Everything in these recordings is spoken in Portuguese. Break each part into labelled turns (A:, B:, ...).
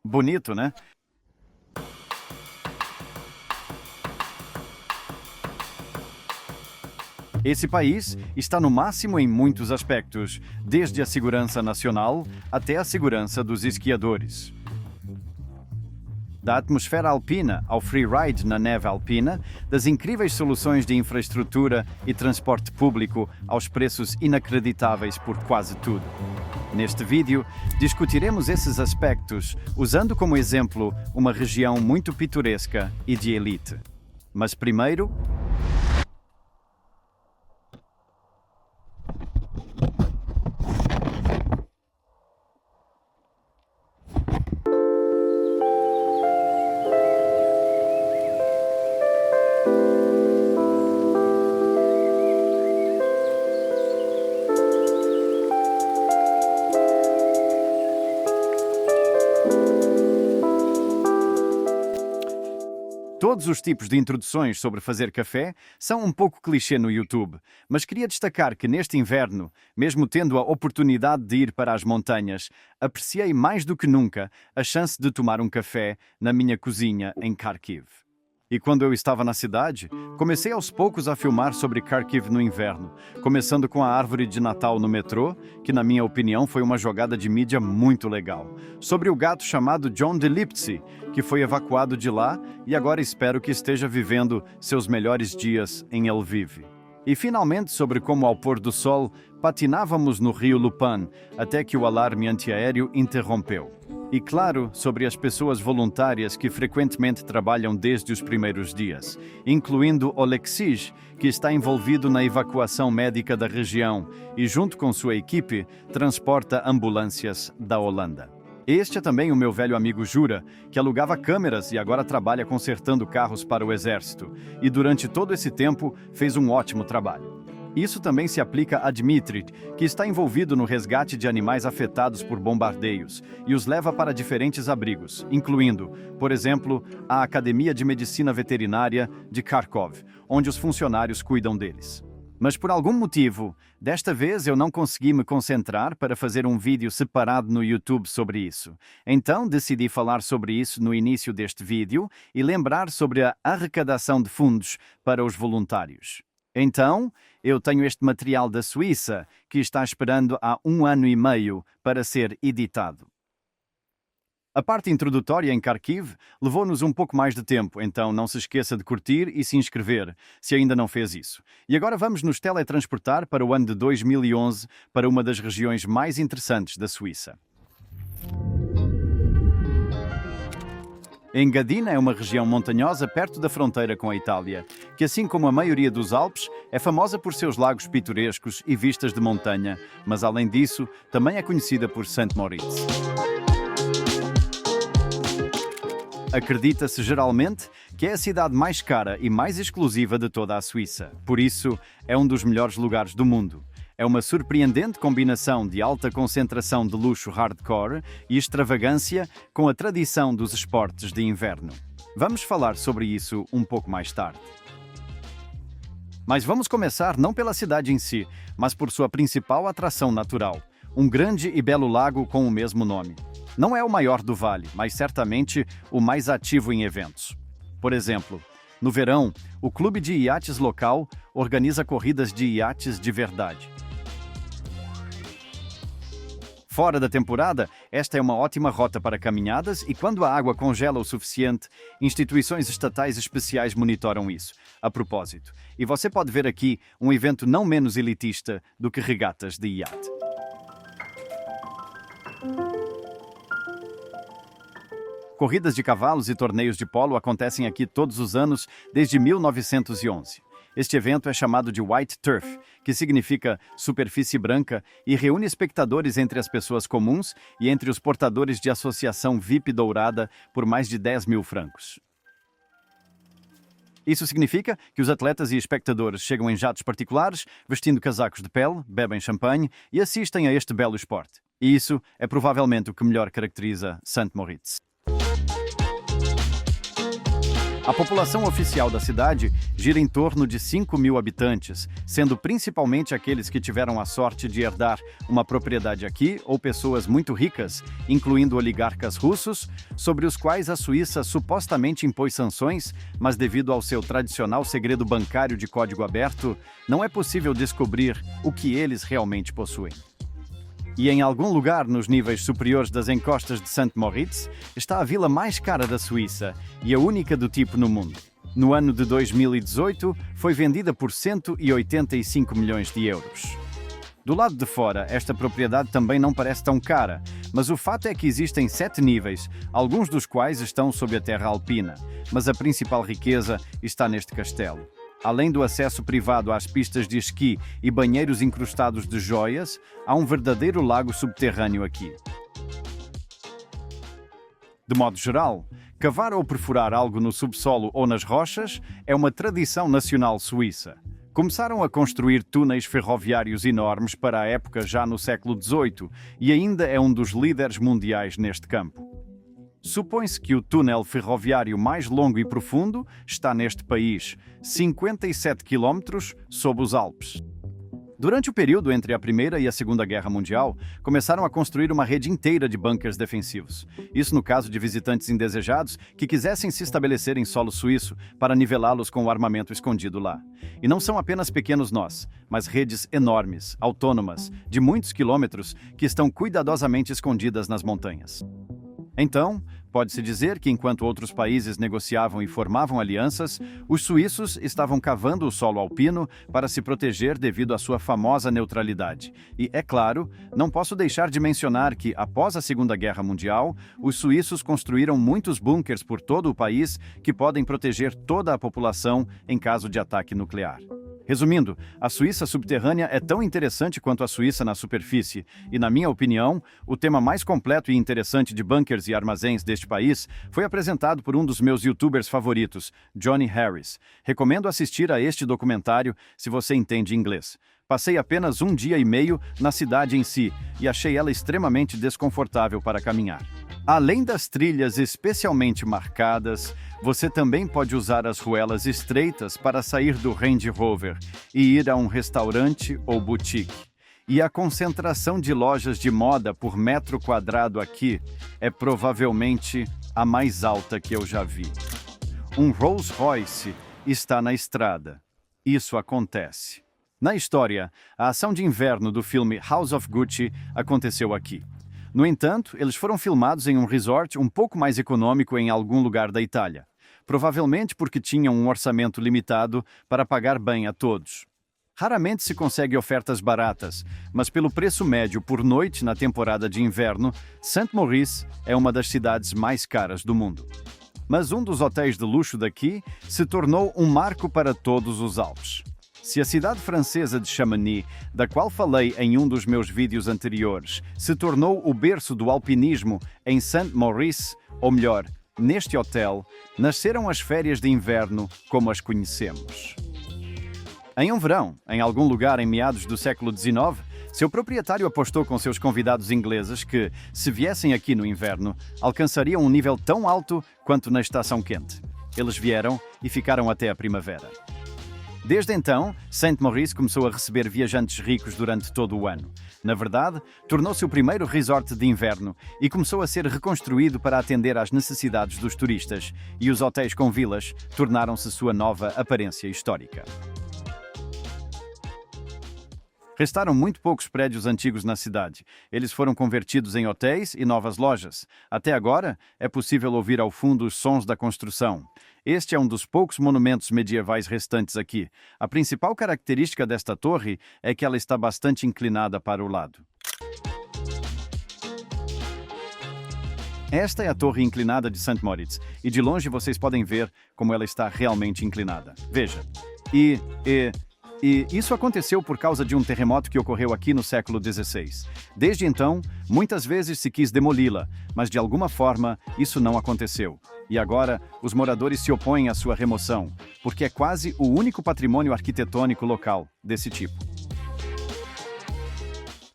A: Bonito, né? Esse país está no máximo em muitos aspectos, desde a segurança nacional até a segurança dos esquiadores. Da atmosfera alpina ao freeride na neve alpina, das incríveis soluções de infraestrutura e transporte público aos preços inacreditáveis por quase tudo. Neste vídeo, discutiremos esses aspectos, usando como exemplo uma região muito pitoresca e de elite. Mas primeiro, todos os tipos de introduções sobre fazer café são um pouco clichê no YouTube, mas queria destacar que neste inverno, mesmo tendo a oportunidade de ir para as montanhas, apreciei mais do que nunca a chance de tomar um café na minha cozinha em Kharkiv. E quando eu estava na cidade, comecei aos poucos a filmar sobre Kharkiv no inverno, começando com a árvore de Natal no metrô, que na minha opinião foi uma jogada de mídia muito legal, sobre o gato chamado John de Liptzy, que foi evacuado de lá e agora espero que esteja vivendo seus melhores dias em Lviv. E finalmente sobre como ao pôr do sol patinávamos no rio Lupan até que o alarme antiaéreo interrompeu. E claro, sobre as pessoas voluntárias que frequentemente trabalham desde os primeiros dias, incluindo Oleksij, que está envolvido na evacuação médica da região e, junto com sua equipe, transporta ambulâncias da Holanda. Este é também o meu velho amigo Jura, que alugava câmeras e agora trabalha consertando carros para o exército, e durante todo esse tempo fez um ótimo trabalho. Isso também se aplica a Dmitry, que está envolvido no resgate de animais afetados por bombardeios e os leva para diferentes abrigos, incluindo, por exemplo, a Academia de Medicina Veterinária de Kharkov, onde os funcionários cuidam deles. Mas por algum motivo, desta vez eu não consegui me concentrar para fazer um vídeo separado no YouTube sobre isso. Então decidi falar sobre isso no início deste vídeo e lembrar sobre a arrecadação de fundos para os voluntários. Então, eu tenho este material da Suíça, que está esperando há 1 ano e meio para ser editado. A parte introdutória em Kharkiv levou-nos um pouco mais de tempo, então não se esqueça de curtir e se inscrever, se ainda não fez isso. E agora vamos nos teletransportar para o ano de 2011, para uma das regiões mais interessantes da Suíça. Engadina é uma região montanhosa perto da fronteira com a Itália, que assim como a maioria dos Alpes, é famosa por seus lagos pitorescos e vistas de montanha, mas além disso, também é conhecida por St. Moritz. Acredita-se geralmente que é a cidade mais cara e mais exclusiva de toda a Suíça. Por isso, é um dos melhores lugares do mundo. É uma surpreendente combinação de alta concentração de luxo hardcore e extravagância com a tradição dos esportes de inverno. Vamos falar sobre isso um pouco mais tarde. Mas vamos começar não pela cidade em si, mas por sua principal atração natural, um grande e belo lago com o mesmo nome. Não é o maior do vale, mas certamente o mais ativo em eventos. Por exemplo, no verão, o clube de iates local organiza corridas de iates de verdade. Fora da temporada, esta é uma ótima rota para caminhadas e quando a água congela o suficiente, instituições estatais especiais monitoram isso. A propósito, e você pode ver aqui um evento não menos elitista do que regatas de iate. Corridas de cavalos e torneios de polo acontecem aqui todos os anos desde 1911. Este evento é chamado de White Turf, que significa superfície branca, e reúne espectadores entre as pessoas comuns e entre os portadores de associação VIP dourada por mais de 10 mil francos. Isso significa que os atletas e espectadores chegam em jatos particulares, vestindo casacos de pele, bebem champanhe e assistem a este belo esporte. E isso é provavelmente o que melhor caracteriza St. Moritz. A população oficial da cidade gira em torno de 5 mil habitantes, sendo principalmente aqueles que tiveram a sorte de herdar uma propriedade aqui ou pessoas muito ricas, incluindo oligarcas russos, sobre os quais a Suíça supostamente impôs sanções, mas devido ao seu tradicional segredo bancário de código aberto, não é possível descobrir o que eles realmente possuem. E em algum lugar nos níveis superiores das encostas de St. Moritz está a vila mais cara da Suíça e a única do tipo no mundo. No ano de 2018, foi vendida por 185 milhões de euros. Do lado de fora, esta propriedade também não parece tão cara, mas o fato é que existem 7 níveis, alguns dos quais estão sob a terra alpina, mas a principal riqueza está neste castelo. Além do acesso privado às pistas de esqui e banheiros incrustados de joias, há um verdadeiro lago subterrâneo aqui. De modo geral, cavar ou perfurar algo no subsolo ou nas rochas é uma tradição nacional suíça. Começaram a construir túneis ferroviários enormes para a época já no século XVIII e ainda é um dos líderes mundiais neste campo. Supõe-se que o túnel ferroviário mais longo e profundo está neste país, 57 quilómetros sob os Alpes. Durante o período entre a Primeira e a Segunda Guerra Mundial, começaram a construir uma rede inteira de bunkers defensivos. Isso no caso de visitantes indesejados que quisessem se estabelecer em solo suíço para nivelá-los com o armamento escondido lá. E não são apenas pequenos nós, mas redes enormes, autônomas, de muitos quilômetros, que estão cuidadosamente escondidas nas montanhas. Então, pode-se dizer que enquanto outros países negociavam e formavam alianças, os suíços estavam cavando o solo alpino para se proteger devido à sua famosa neutralidade. E, é claro, não posso deixar de mencionar que, após a Segunda Guerra Mundial, os suíços construíram muitos bunkers por todo o país que podem proteger toda a população em caso de ataque nuclear. Resumindo, a Suíça subterrânea é tão interessante quanto a Suíça na superfície, e, na minha opinião, o tema mais completo e interessante de bunkers e armazéns deste país foi apresentado por um dos meus youtubers favoritos, Johnny Harris. Recomendo assistir a este documentário se você entende inglês. Passei apenas 1 dia e meio na cidade em si e achei ela extremamente desconfortável para caminhar. Além das trilhas especialmente marcadas, você também pode usar as ruelas estreitas para sair do Range Rover e ir a um restaurante ou boutique. E a concentração de lojas de moda por metro quadrado aqui é provavelmente a mais alta que eu já vi. Um Rolls Royce está na estrada. Isso acontece. Na história, a ação de inverno do filme House of Gucci aconteceu aqui. No entanto, eles foram filmados em um resort um pouco mais econômico em algum lugar da Itália. Provavelmente porque tinham um orçamento limitado para pagar bem a todos. Raramente se consegue ofertas baratas, mas pelo preço médio por noite na temporada de inverno, St. Moritz é uma das cidades mais caras do mundo. Mas um dos hotéis de luxo daqui se tornou um marco para todos os Alpes. Se a cidade francesa de Chamonix, da qual falei em um dos meus vídeos anteriores, se tornou o berço do alpinismo em St. Moritz, ou melhor, neste hotel, nasceram as férias de inverno como as conhecemos. Em um verão, em algum lugar em meados do século XIX, seu proprietário apostou com seus convidados ingleses que, se viessem aqui no inverno, alcançariam um nível tão alto quanto na estação quente. Eles vieram e ficaram até a primavera. Desde então, St. Moritz começou a receber viajantes ricos durante todo o ano. Na verdade, tornou-se o primeiro resort de inverno e começou a ser reconstruído para atender às necessidades dos turistas, e os hotéis com vilas tornaram-se sua nova aparência histórica. Restaram muito poucos prédios antigos na cidade. Eles foram convertidos em hotéis e novas lojas. Até agora, é possível ouvir ao fundo os sons da construção. Este é um dos poucos monumentos medievais restantes aqui. A principal característica desta torre é que ela está bastante inclinada para o lado. Esta é a torre inclinada de St. Moritz, e de longe vocês podem ver como ela está realmente inclinada. Veja. E isso aconteceu por causa de um terremoto que ocorreu aqui no século XVI. Desde então, muitas vezes se quis demoli-la, mas de alguma forma isso não aconteceu. E agora, os moradores se opõem à sua remoção, porque é quase o único patrimônio arquitetônico local desse tipo.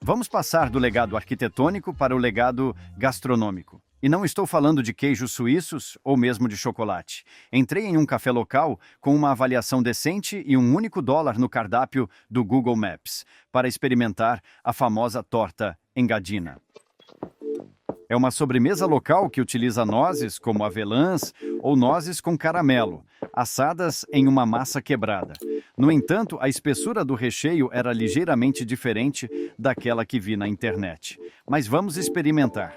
A: Vamos passar do legado arquitetônico para o legado gastronômico. E não estou falando de queijos suíços ou mesmo de chocolate. Entrei em um café local com uma avaliação decente e um único dólar no cardápio do Google Maps para experimentar a famosa torta engadina. É uma sobremesa local que utiliza nozes, como avelãs, ou nozes com caramelo, assadas em uma massa quebrada. No entanto, a espessura do recheio era ligeiramente diferente daquela que vi na internet. Mas vamos experimentar.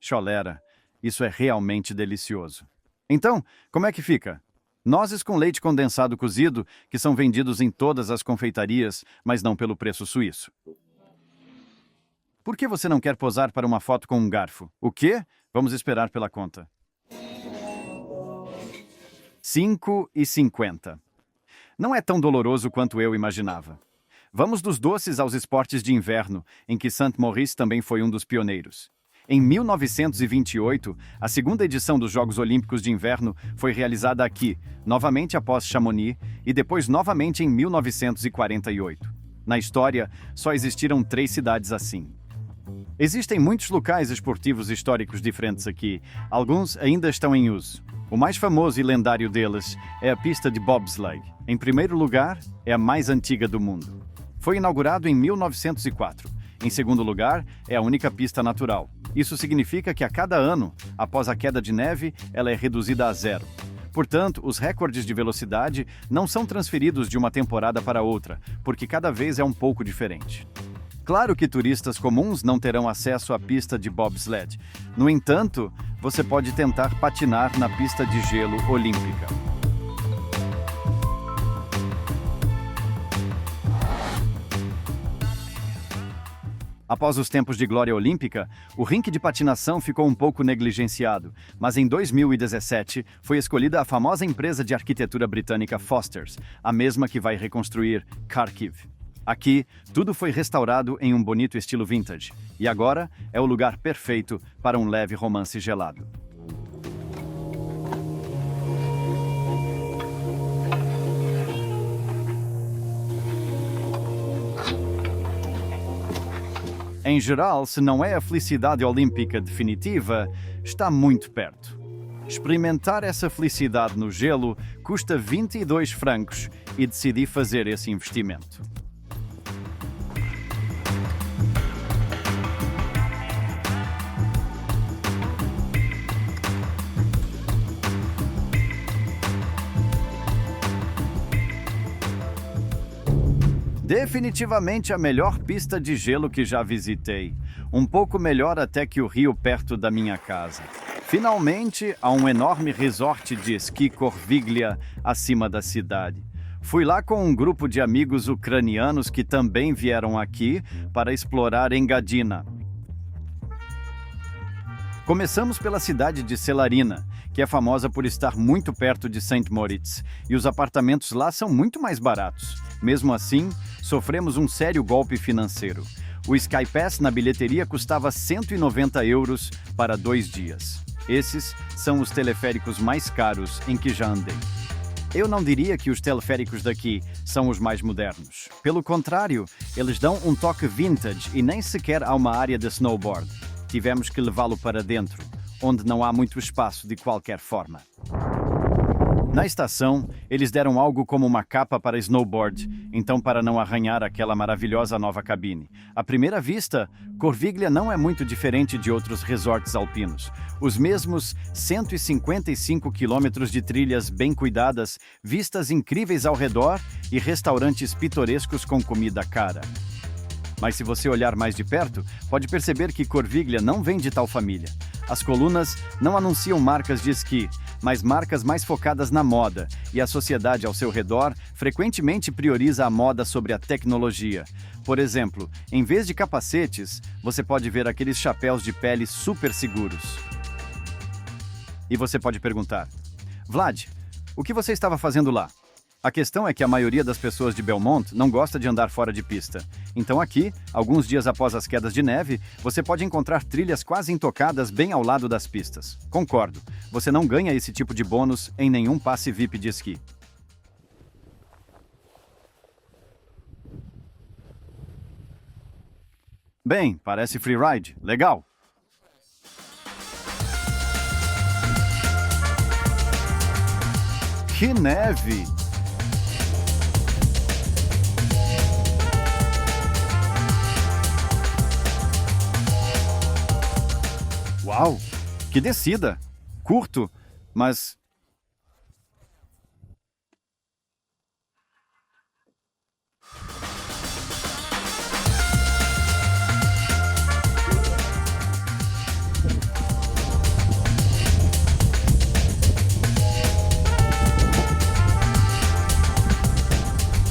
A: Cholera, isso é realmente delicioso. Então, como é que fica? Nozes com leite condensado cozido, que são vendidos em todas as confeitarias, mas não pelo preço suíço. Por que você não quer posar para uma foto com um garfo? O quê? Vamos esperar pela conta. 5,50. Não é tão doloroso quanto eu imaginava. Vamos dos doces aos esportes de inverno, em que Saint-Maurice também foi um dos pioneiros. Em 1928, a segunda edição dos Jogos Olímpicos de Inverno foi realizada aqui, novamente após Chamonix, e depois novamente em 1948. Na história, só existiram 3 cidades assim. Existem muitos locais esportivos históricos diferentes aqui. Alguns ainda estão em uso. O mais famoso e lendário deles é a pista de bobsleigh. Em primeiro lugar, é a mais antiga do mundo. Foi inaugurado em 1904. Em segundo lugar, é a única pista natural. Isso significa que a cada ano, após a queda de neve, ela é reduzida a 0. Portanto, os recordes de velocidade não são transferidos de uma temporada para outra, porque cada vez é um pouco diferente. Claro que turistas comuns não terão acesso à pista de bobsled. No entanto, você pode tentar patinar na pista de gelo olímpica. Após os tempos de glória olímpica, o rink de patinação ficou um pouco negligenciado, mas em 2017 foi escolhida a famosa empresa de arquitetura britânica Foster's, a mesma que vai reconstruir Kharkiv. Aqui, tudo foi restaurado em um bonito estilo vintage, e agora é o lugar perfeito para um leve romance gelado. Em geral, se não é a felicidade olímpica definitiva, está muito perto. Experimentar essa felicidade no gelo custa 22 francos e decidi fazer esse investimento. Definitivamente a melhor pista de gelo que já visitei. Um pouco melhor até que o rio perto da minha casa. Finalmente, há um enorme resort de esqui Corviglia acima da cidade. Fui lá com um grupo de amigos ucranianos que também vieram aqui para explorar Engadina. Começamos pela cidade de Celarina, que é famosa por estar muito perto de St. Moritz, e os apartamentos lá são muito mais baratos. Mesmo assim, sofremos um sério golpe financeiro. O Skypass na bilheteria custava 190 euros para 2 dias. Esses são os teleféricos mais caros em que já andei. Eu não diria que os teleféricos daqui são os mais modernos. Pelo contrário, eles dão um toque vintage e nem sequer há uma área de snowboard. Tivemos que levá-lo para dentro, onde não há muito espaço de qualquer forma. Na estação, eles deram algo como uma capa para snowboard, então para não arranhar aquela maravilhosa nova cabine. À primeira vista, Corviglia não é muito diferente de outros resorts alpinos. Os mesmos 155 quilômetros de trilhas bem cuidadas, vistas incríveis ao redor e restaurantes pitorescos com comida cara. Mas se você olhar mais de perto, pode perceber que Corviglia não vem de tal família. As colunas não anunciam marcas de esqui, mas marcas mais focadas na moda, e a sociedade ao seu redor frequentemente prioriza a moda sobre a tecnologia. Por exemplo, em vez de capacetes, você pode ver aqueles chapéus de pele super seguros. E você pode perguntar: Vlad, o que você estava fazendo lá? A questão é que a maioria das pessoas de Belmont não gosta de andar fora de pista. Então aqui, alguns dias após as quedas de neve, você pode encontrar trilhas quase intocadas bem ao lado das pistas. Concordo, você não ganha esse tipo de bônus em nenhum passe VIP de esqui. Bem, parece freeride. Legal. Que neve! Uau! Que descida! Curto, mas...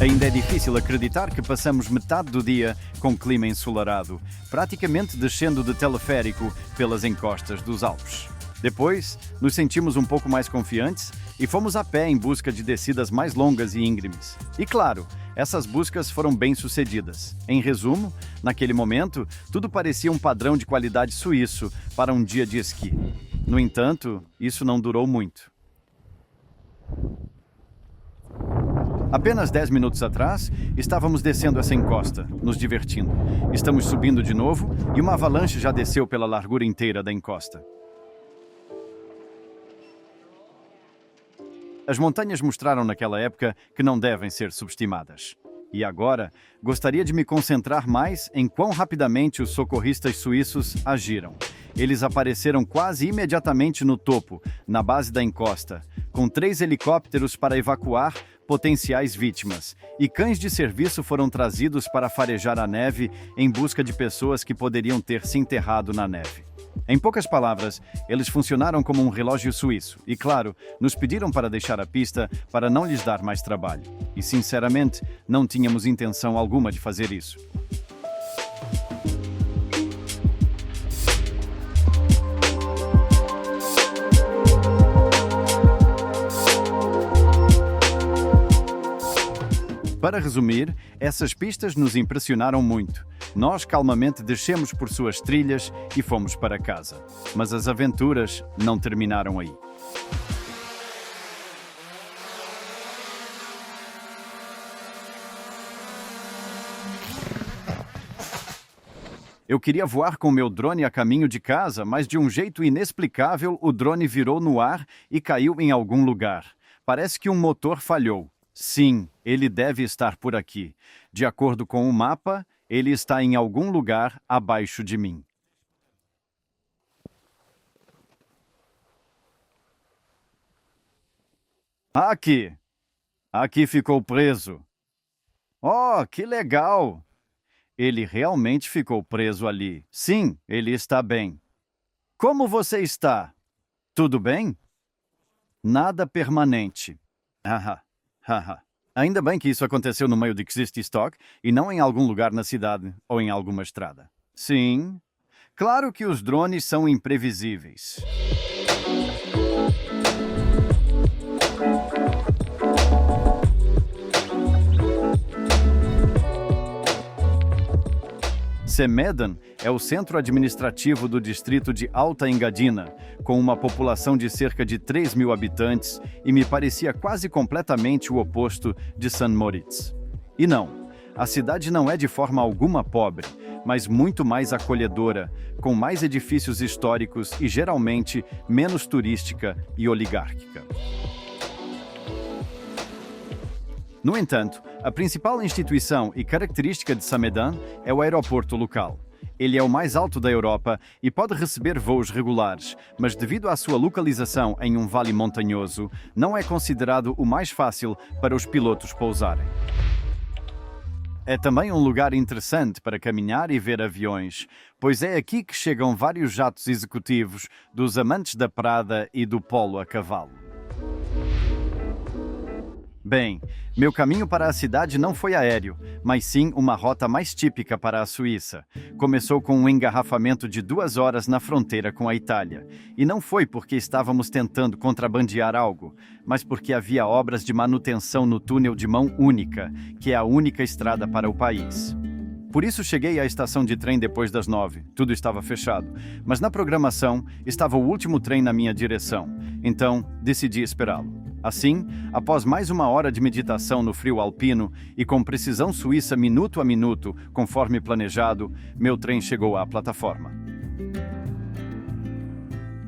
A: Ainda é difícil acreditar que passamos metade do dia com clima ensolarado, praticamente descendo de teleférico pelas encostas dos Alpes. Depois, nos sentimos um pouco mais confiantes e fomos a pé em busca de descidas mais longas e íngremes. E claro, essas buscas foram bem-sucedidas. Em resumo, naquele momento, tudo parecia um padrão de qualidade suíço para um dia de esqui. No entanto, isso não durou muito. Apenas 10 minutos atrás, estávamos descendo essa encosta, nos divertindo. Estamos subindo de novo e uma avalanche já desceu pela largura inteira da encosta. As montanhas mostraram naquela época que não devem ser subestimadas. E agora, gostaria de me concentrar mais em quão rapidamente os socorristas suíços agiram. Eles apareceram quase imediatamente no topo, na base da encosta, com 3 helicópteros para evacuar potenciais vítimas, e cães de serviço foram trazidos para farejar a neve em busca de pessoas que poderiam ter se enterrado na neve. Em poucas palavras, eles funcionaram como um relógio suíço e, claro, nos pediram para deixar a pista para não lhes dar mais trabalho. E, sinceramente, não tínhamos intenção alguma de fazer isso. Para resumir, essas pistas nos impressionaram muito. Nós calmamente descemos por suas trilhas e fomos para casa. Mas as aventuras não terminaram aí. Eu queria voar com meu drone a caminho de casa, mas de um jeito inexplicável o drone virou no ar e caiu em algum lugar. Parece que um motor falhou. Sim, ele deve estar por aqui. De acordo com o mapa, ele está em algum lugar abaixo de mim. Aqui! Aqui ficou preso. Oh, que legal! Ele realmente ficou preso ali. Sim, ele está bem. Como você está? Tudo bem? Nada permanente. Haha. Haha. Ainda bem que isso aconteceu no meio de Exist Stock e não em algum lugar na cidade ou em alguma estrada. Sim, claro que os drones são imprevisíveis. Semedan é o centro administrativo do distrito de Alta Engadina, com uma população de cerca de 3.000 habitantes, e me parecia quase completamente o oposto de St. Moritz. E não, a cidade não é de forma alguma pobre, mas muito mais acolhedora, com mais edifícios históricos e geralmente menos turística e oligárquica. No entanto, a principal instituição e característica de Samedan é o aeroporto local. Ele é o mais alto da Europa e pode receber voos regulares, mas devido à sua localização em um vale montanhoso, não é considerado o mais fácil para os pilotos pousarem. É também um lugar interessante para caminhar e ver aviões, pois é aqui que chegam vários jatos executivos dos amantes da Prada e do polo a cavalo. Bem, meu caminho para a cidade não foi aéreo, mas sim uma rota mais típica para a Suíça. Começou com um engarrafamento de 2 horas na fronteira com a Itália. E não foi porque estávamos tentando contrabandear algo, mas porque havia obras de manutenção no túnel de mão única, que é a única estrada para o país. Por isso cheguei à estação de trem depois das 9. Tudo estava fechado, mas na programação estava o último trem na minha direção, então decidi esperá-lo. Assim, após mais uma hora de meditação no frio alpino e com precisão suíça minuto a minuto, conforme planejado, meu trem chegou à plataforma.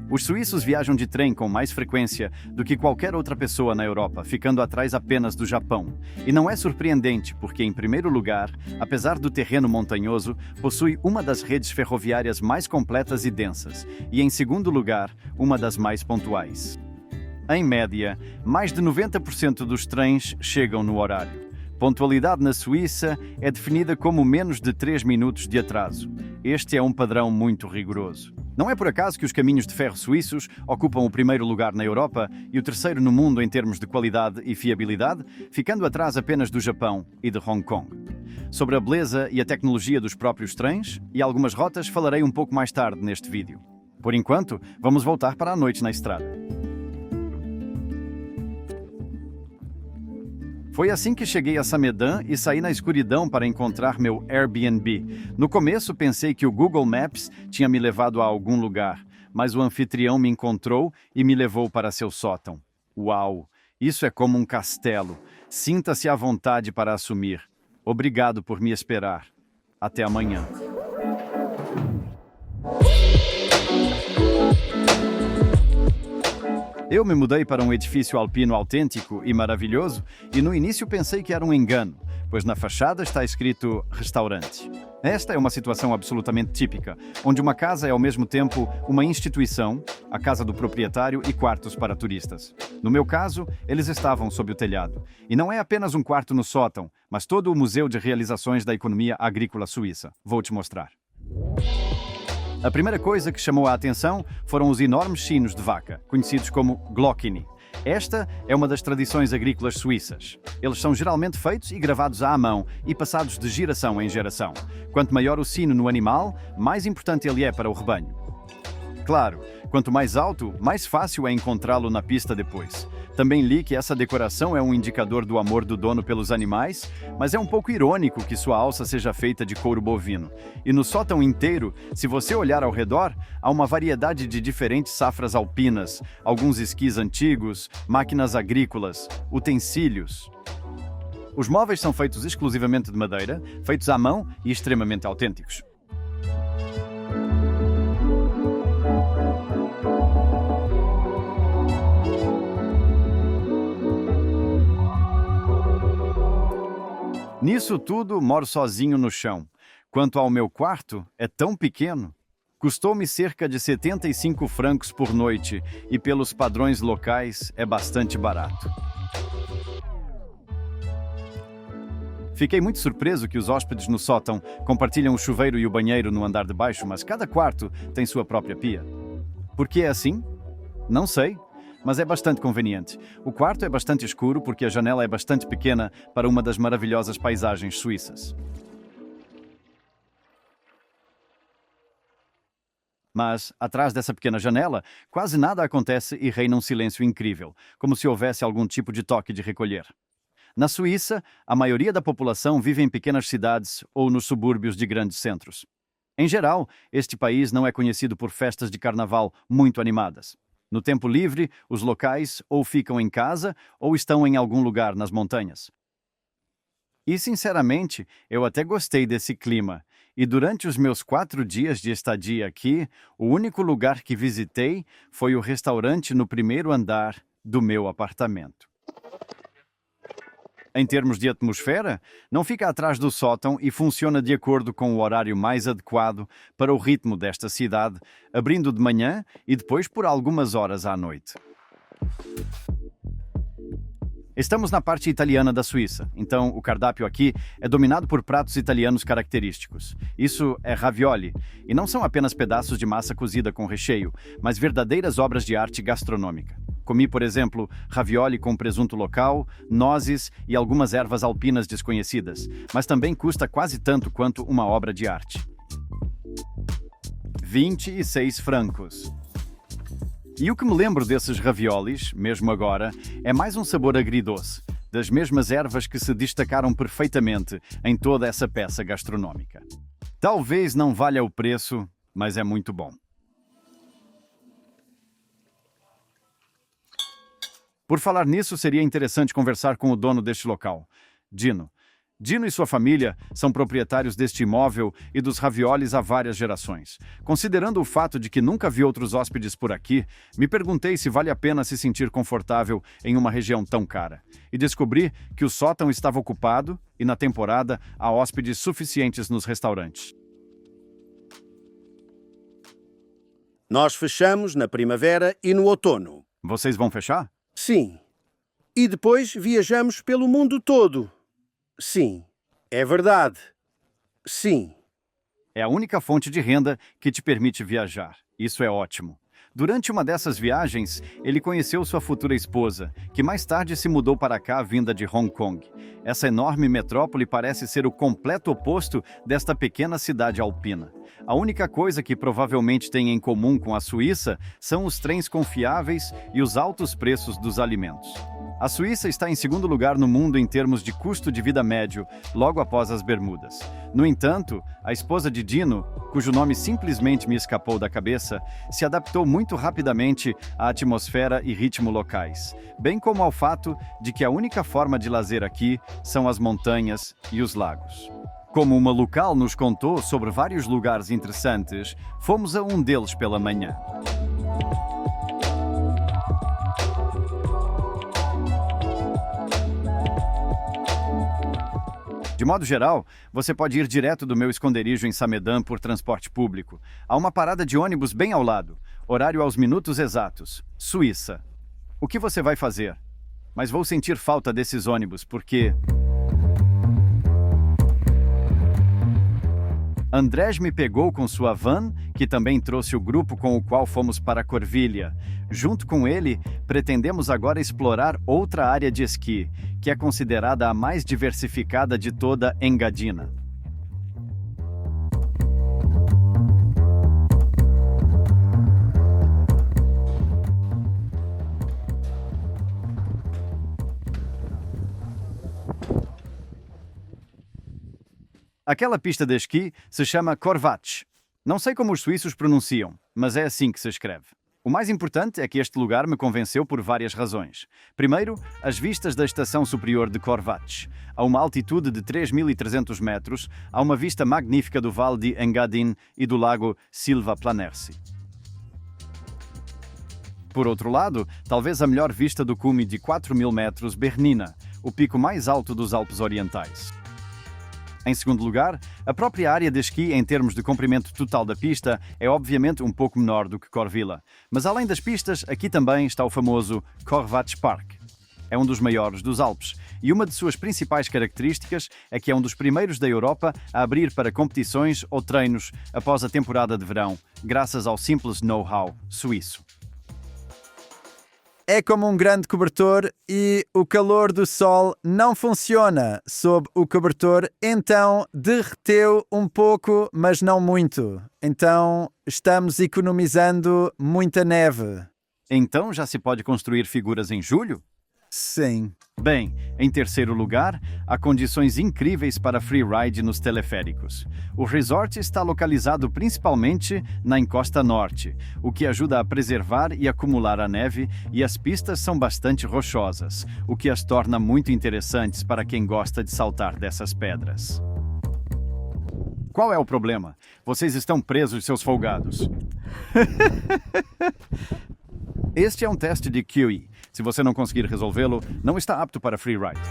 A: Os suíços viajam de trem com mais frequência do que qualquer outra pessoa na Europa, ficando atrás apenas do Japão. E não é surpreendente, porque, em primeiro lugar, apesar do terreno montanhoso, possui uma das redes ferroviárias mais completas e densas, e, em segundo lugar, uma das mais pontuais. Em média, mais de 90% dos trens chegam no horário. Pontualidade na Suíça é definida como menos de 3 minutos de atraso. Este é um padrão muito rigoroso. Não é por acaso que os caminhos de ferro suíços ocupam o primeiro lugar na Europa e o terceiro no mundo em termos de qualidade e fiabilidade, ficando atrás apenas do Japão e de Hong Kong. Sobre a beleza e a tecnologia dos próprios trens e algumas rotas falarei um pouco mais tarde neste vídeo. Por enquanto, vamos voltar para a noite na estrada. Foi assim que cheguei a Samedan e saí na escuridão para encontrar meu Airbnb. No começo pensei que o Google Maps tinha me levado a algum lugar, mas o anfitrião me encontrou e me levou para seu sótão. Uau! Isso é como um castelo. Sinta-se à vontade para assumir. Obrigado por me esperar. Até amanhã. Eu me mudei para um edifício alpino autêntico e maravilhoso e no início pensei que era um engano, pois na fachada está escrito restaurante. Esta é uma situação absolutamente típica, onde uma casa é ao mesmo tempo uma instituição, a casa do proprietário e quartos para turistas. No meu caso, eles estavam sob o telhado. E não é apenas um quarto no sótão, mas todo o Museu de Realizações da Economia Agrícola Suíça. Vou te mostrar. A primeira coisa que chamou a atenção foram os enormes sinos de vaca, conhecidos como Glockini. Esta é uma das tradições agrícolas suíças. Eles são geralmente feitos e gravados à mão e passados de geração em geração. Quanto maior o sino no animal, mais importante ele é para o rebanho. Claro, quanto mais alto, mais fácil é encontrá-lo na pista depois. Também li que essa decoração é um indicador do amor do dono pelos animais, mas é um pouco irônico que sua alça seja feita de couro bovino. E no sótão inteiro, se você olhar ao redor, há uma variedade de diferentes safras alpinas, alguns esquis antigos, máquinas agrícolas, utensílios. Os móveis são feitos exclusivamente de madeira, feitos à mão e extremamente autênticos. Nisso tudo, moro sozinho no chão. Quanto ao meu quarto, é tão pequeno. Custou-me cerca de 75 francos por noite e, pelos padrões locais, é bastante barato. Fiquei muito surpreso que os hóspedes no sótão compartilham o chuveiro e o banheiro no andar de baixo, mas cada quarto tem sua própria pia. Por que é assim? Não sei. Mas é bastante conveniente. O quarto é bastante escuro porque a janela é bastante pequena para uma das maravilhosas paisagens suíças. Mas, atrás dessa pequena janela, quase nada acontece e reina um silêncio incrível, como se houvesse algum tipo de toque de recolher. Na Suíça, a maioria da população vive em pequenas cidades ou nos subúrbios de grandes centros. Em geral, este país não é conhecido por festas de carnaval muito animadas. No tempo livre, os locais ou ficam em casa ou estão em algum lugar nas montanhas. E, sinceramente, eu até gostei desse clima. E durante os meus 4 dias de estadia aqui, o único lugar que visitei foi o restaurante no primeiro andar do meu apartamento. Em termos de atmosfera, não fica atrás do sótão e funciona de acordo com o horário mais adequado para o ritmo desta cidade, abrindo de manhã e depois por algumas horas à noite. Estamos na parte italiana da Suíça, então o cardápio aqui é dominado por pratos italianos característicos. Isso é ravioli, e não são apenas pedaços de massa cozida com recheio, mas verdadeiras obras de arte gastronômica. Comi, por exemplo, ravioli com presunto local, nozes e algumas ervas alpinas desconhecidas, mas também custa quase tanto quanto uma obra de arte. 26 francos. E o que me lembro desses raviolis, mesmo agora, é mais um sabor agridoce, das mesmas ervas que se destacaram perfeitamente em toda essa peça gastronômica. Talvez não valha o preço, mas é muito bom. Por falar nisso, seria interessante conversar com o dono deste local, Dino. Dino e sua família são proprietários deste imóvel e dos raviolis há várias gerações. Considerando o fato de que nunca vi outros hóspedes por aqui, me perguntei se vale a pena se sentir confortável em uma região tão cara. E descobri que o sótão estava ocupado e, na temporada, há hóspedes suficientes nos restaurantes.
B: Nós fechamos na primavera e no outono.
A: Vocês vão fechar?
B: Sim. E depois viajamos pelo mundo todo. Sim. É verdade. Sim.
A: É a única fonte de renda que te permite viajar. Isso é ótimo. Durante uma dessas viagens, ele conheceu sua futura esposa, que mais tarde se mudou para cá vinda de Hong Kong. Essa enorme metrópole parece ser o completo oposto desta pequena cidade alpina. A única coisa que provavelmente tem em comum com a Suíça são os trens confiáveis e os altos preços dos alimentos. A Suíça está em segundo lugar no mundo em termos de custo de vida médio, logo após as Bermudas. No entanto, a esposa de Dino, cujo nome simplesmente me escapou da cabeça, se adaptou muito rapidamente à atmosfera e ritmo locais, bem como ao fato de que a única forma de lazer aqui são as montanhas e os lagos. Como uma local nos contou sobre vários lugares interessantes, fomos a um deles pela manhã. De modo geral, você pode ir direto do meu esconderijo em Samedan por transporte público. Há uma parada de ônibus bem ao lado. Horário aos minutos exatos. Suíça. O que você vai fazer? Mas vou sentir falta desses ônibus, porque... Andrés me pegou com sua van, que também trouxe o grupo com o qual fomos para Corvilha. Junto com ele, pretendemos agora explorar outra área de esqui, que é considerada a mais diversificada de toda Engadina. Aquela pista de esqui se chama Corvatsch. Não sei como os suíços pronunciam, mas é assim que se escreve. O mais importante é que este lugar me convenceu por várias razões. Primeiro, as vistas da estação superior de Corvatsch. A uma altitude de 3.300 metros, há uma vista magnífica do Vale de Engadin e do lago Silva Planersi. Por outro lado, talvez a melhor vista do cume de 4.000 metros Bernina, o pico mais alto dos Alpes Orientais. Em segundo lugar, a própria área de esqui em termos de comprimento total da pista é obviamente um pouco menor do que Corvilla. Mas além das pistas, aqui também está o famoso Corvatsch Park. É um dos maiores dos Alpes e uma de suas principais características é que é um dos primeiros da Europa a abrir para competições ou treinos após a temporada de verão, graças ao simples know-how suíço.
C: É como um grande cobertor e o calor do sol não funciona sob o cobertor, então derreteu um pouco, mas não muito. Então estamos economizando muita neve.
A: Então já se pode construir figuras em julho?
C: Sim.
A: Bem, em terceiro lugar, há condições incríveis para freeride nos teleféricos. O resort está localizado principalmente na encosta norte, o que ajuda a preservar e acumular a neve, e as pistas são bastante rochosas, o que as torna muito interessantes para quem gosta de saltar dessas pedras. Qual é o problema? Vocês estão presos, seus folgados. Este é um teste de QI. Se você não conseguir resolvê-lo, não está apto para freeride.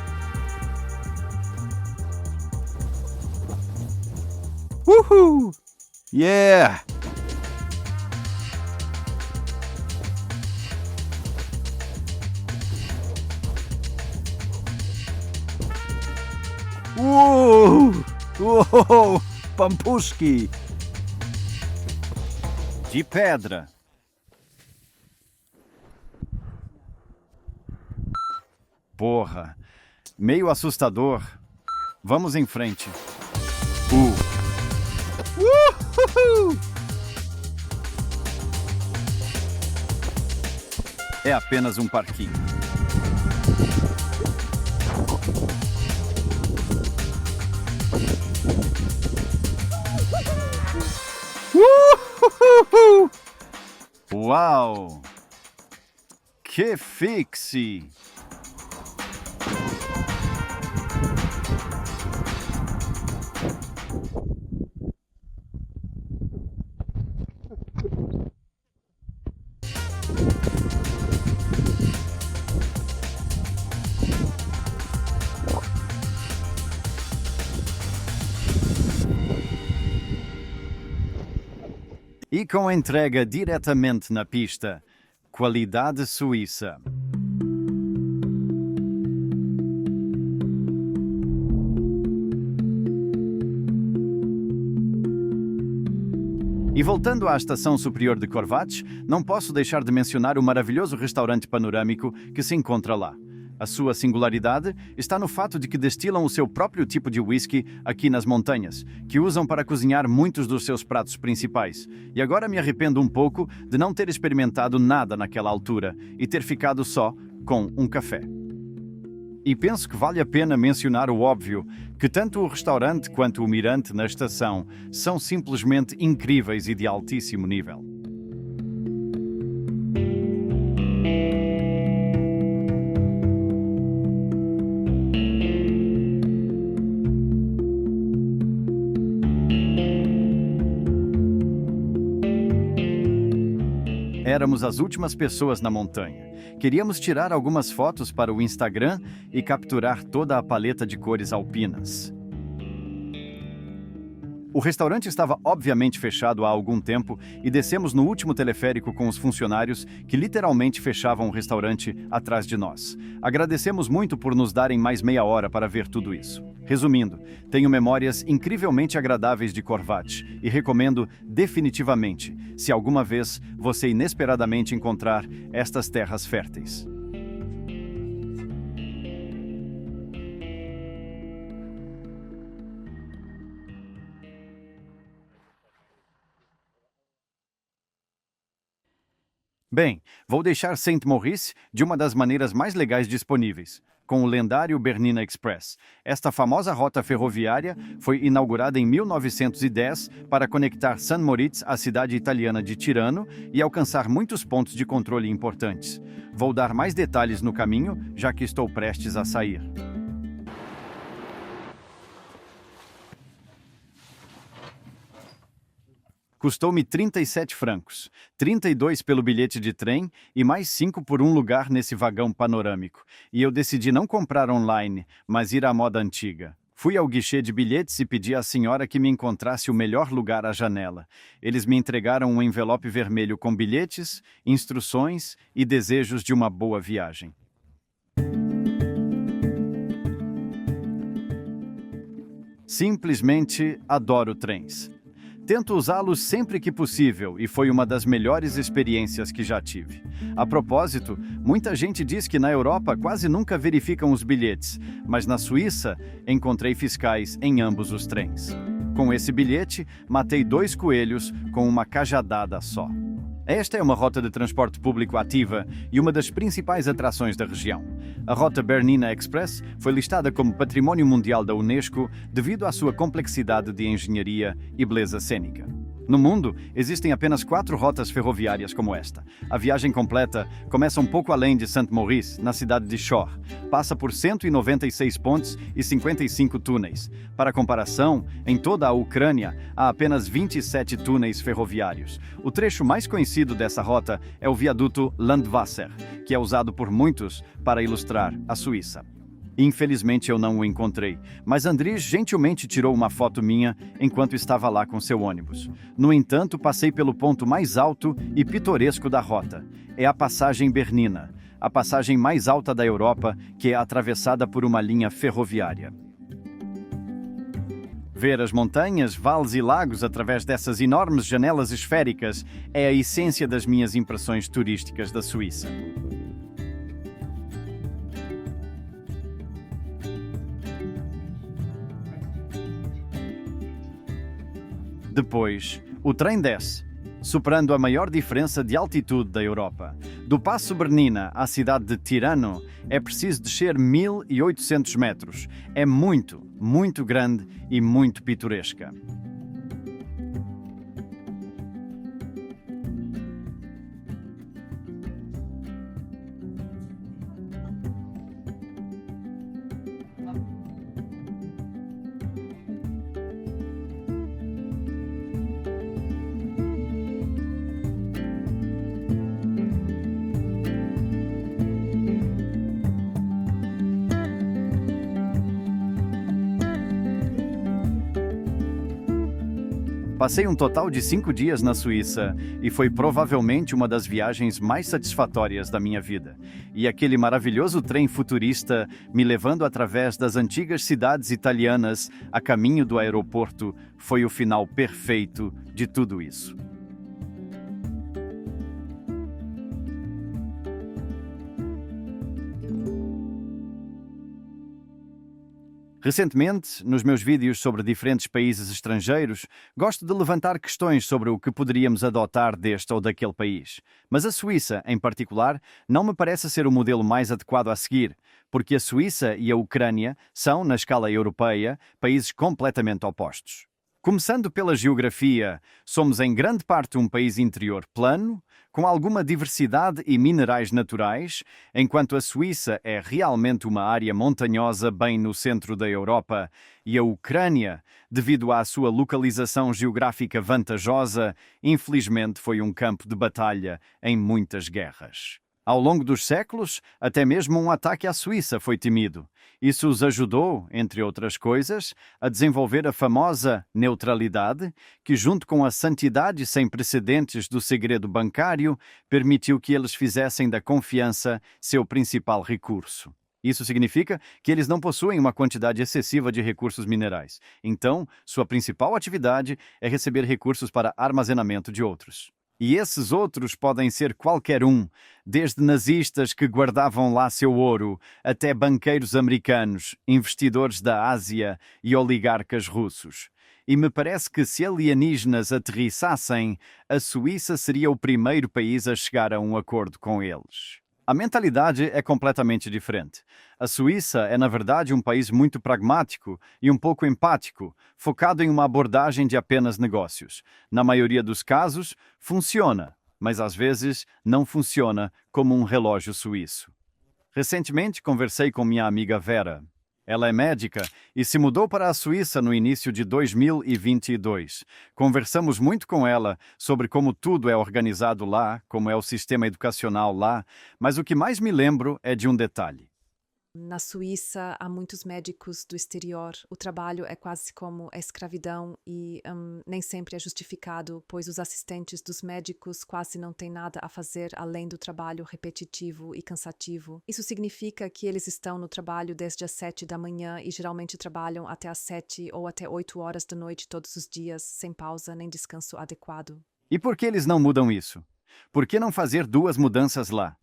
C: Uhul! Yeah! Uou! Pampuski!
A: De pedra. Porra, meio assustador. Vamos em frente.
C: Uhul!
A: É apenas um parquinho.
C: Uhul!
A: Uau! Que fixe! E com entrega diretamente na pista. Qualidade suíça. E voltando à estação superior de Corvates, não posso deixar de mencionar o maravilhoso restaurante panorâmico que se encontra lá. A sua singularidade está no fato de que destilam o seu próprio tipo de whisky aqui nas montanhas, que usam para cozinhar muitos dos seus pratos principais. E agora me arrependo um pouco de não ter experimentado nada naquela altura e ter ficado só com um café. E penso que vale a pena mencionar o óbvio, que tanto o restaurante quanto o mirante na estação são simplesmente incríveis e de altíssimo nível. Éramos as últimas pessoas na montanha. Queríamos tirar algumas fotos para o Instagram e capturar toda a paleta de cores alpinas. O restaurante estava obviamente fechado há algum tempo e descemos no último teleférico com os funcionários que literalmente fechavam o restaurante atrás de nós. Agradecemos muito por nos darem mais meia hora para ver tudo isso. Resumindo, tenho memórias incrivelmente agradáveis de Corvates e recomendo definitivamente, se alguma vez você inesperadamente encontrar estas terras férteis. Bem, vou deixar Saint-Maurice de uma das maneiras mais legais disponíveis, com o lendário Bernina Express. Esta famosa rota ferroviária foi inaugurada em 1910 para conectar Saint-Moritz à cidade italiana de Tirano e alcançar muitos pontos de controle importantes. Vou dar mais detalhes no caminho, já que estou prestes a sair. Custou-me 37 francos, 32 pelo bilhete de trem e mais 5 por um lugar nesse vagão panorâmico. E eu decidi não comprar online, mas ir à moda antiga. Fui ao guichê de bilhetes e pedi à senhora que me encontrasse o melhor lugar à janela. Eles me entregaram um envelope vermelho com bilhetes, instruções e desejos de uma boa viagem. Simplesmente adoro trens. Tento usá-los sempre que possível e foi uma das melhores experiências que já tive. A propósito, muita gente diz que na Europa quase nunca verificam os bilhetes, mas na Suíça encontrei fiscais em ambos os trens. Com esse bilhete, matei 2 coelhos com uma cajadada só. Esta é uma rota de transporte público ativa e uma das principais atrações da região. A rota Bernina Express foi listada como Património Mundial da Unesco devido à sua complexidade de engenharia e beleza cênica. No mundo, existem apenas 4 rotas ferroviárias como esta. A viagem completa começa um pouco além de Saint-Maurice, na cidade de Chor. Passa por 196 pontes e 55 túneis. Para comparação, em toda a Ucrânia, há apenas 27 túneis ferroviários. O trecho mais conhecido dessa rota é o viaduto Landwasser, que é usado por muitos para ilustrar a Suíça. Infelizmente eu não o encontrei, mas Andries gentilmente tirou uma foto minha enquanto estava lá com seu ônibus. No entanto, passei pelo ponto mais alto e pitoresco da rota. É a passagem Bernina, a passagem mais alta da Europa, que é atravessada por uma linha ferroviária. Ver as montanhas, vales e lagos através dessas enormes janelas esféricas é a essência das minhas impressões turísticas da Suíça. Depois, o trem desce, superando a maior diferença de altitude da Europa. Do Passo Bernina à cidade de Tirano, é preciso descer 1.800 metros. É muito, muito grande e muito pitoresca. Passei um total de 5 dias na Suíça e foi provavelmente uma das viagens mais satisfatórias da minha vida. E aquele maravilhoso trem futurista me levando através das antigas cidades italianas a caminho do aeroporto foi o final perfeito de tudo isso. Recentemente, nos meus vídeos sobre diferentes países estrangeiros, gosto de levantar questões sobre o que poderíamos adotar deste ou daquele país. Mas a Suíça, em particular, não me parece ser o modelo mais adequado a seguir, porque a Suíça e a Ucrânia são, na escala europeia, países completamente opostos. Começando pela geografia, somos em grande parte um país interior plano, com alguma diversidade e minerais naturais, enquanto a Suíça é realmente uma área montanhosa bem no centro da Europa, e a Ucrânia, devido à sua localização geográfica vantajosa, infelizmente foi um campo de batalha em muitas guerras. Ao longo dos séculos, até mesmo um ataque à Suíça foi temido. Isso os ajudou, entre outras coisas, a desenvolver a famosa neutralidade, que, junto com a santidade sem precedentes do segredo bancário, permitiu que eles fizessem da confiança seu principal recurso. Isso significa que eles não possuem uma quantidade excessiva de recursos minerais. Então, sua principal atividade é receber recursos para armazenamento de outros. E esses outros podem ser qualquer um, desde nazistas que guardavam lá seu ouro, até banqueiros americanos, investidores da Ásia e oligarcas russos. E me parece que se alienígenas aterrissassem, a Suíça seria o primeiro país a chegar a um acordo com eles. A mentalidade é completamente diferente. A Suíça é, na verdade, um país muito pragmático e um pouco empático, focado em uma abordagem de apenas negócios. Na maioria dos casos, funciona, mas às vezes não funciona como um relógio suíço. Recentemente, conversei com minha amiga Vera. Ela é médica e se mudou para a Suíça no início de 2022. Conversamos muito com ela sobre como tudo é organizado lá, como é o sistema educacional lá, mas o que mais me lembro é de um detalhe.
D: Na Suíça, há muitos médicos do exterior. O trabalho é quase como a escravidão e nem sempre é justificado, pois os assistentes dos médicos quase não têm nada a fazer além do trabalho repetitivo e cansativo. Isso significa que eles estão no trabalho desde as 7 da manhã e geralmente trabalham até as 7 ou até 8 horas da noite todos os dias, sem pausa nem descanso adequado.
A: E por que eles não mudam isso? Por que não fazer 2 mudanças lá?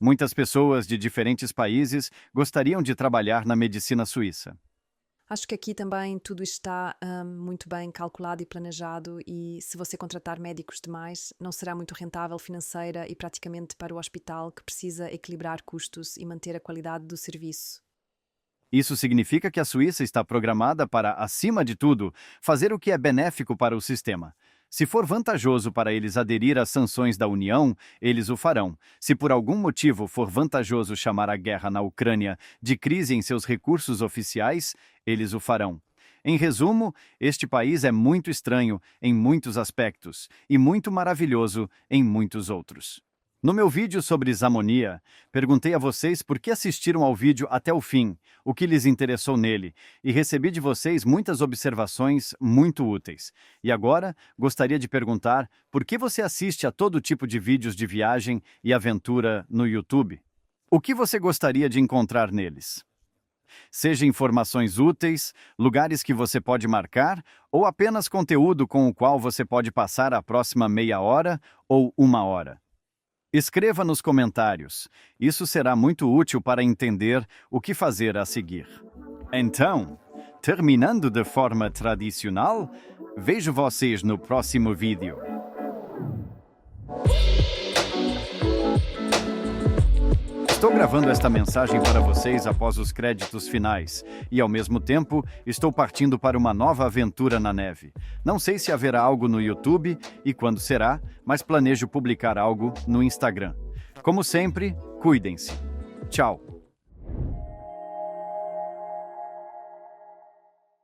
A: Muitas pessoas de diferentes países gostariam de trabalhar na medicina suíça.
D: Acho que aqui também tudo está muito bem calculado e planejado e se você contratar médicos demais, não será muito rentável financeira e praticamente para o hospital que precisa equilibrar custos e manter a qualidade do serviço.
A: Isso significa que a Suíça está programada para, acima de tudo, fazer o que é benéfico para o sistema. Se for vantajoso para eles aderir às sanções da União, eles o farão. Se por algum motivo for vantajoso chamar a guerra na Ucrânia de crise em seus recursos oficiais, eles o farão. Em resumo, este país é muito estranho em muitos aspectos e muito maravilhoso em muitos outros. No meu vídeo sobre Zamonia, perguntei a vocês por que assistiram ao vídeo até o fim, o que lhes interessou nele, e recebi de vocês muitas observações muito úteis. E agora, gostaria de perguntar por que você assiste a todo tipo de vídeos de viagem e aventura no YouTube? O que você gostaria de encontrar neles? Seja informações úteis, lugares que você pode marcar, ou apenas conteúdo com o qual você pode passar a próxima meia hora ou 1 hora. Escreva nos comentários. Isso será muito útil para entender o que fazer a seguir. Então, terminando de forma tradicional, vejo vocês no próximo vídeo. Estou gravando esta mensagem para vocês após os créditos finais e, ao mesmo tempo, estou partindo para uma nova aventura na neve. Não sei se haverá algo no YouTube e quando será, mas planejo publicar algo no Instagram. Como sempre, cuidem-se. Tchau!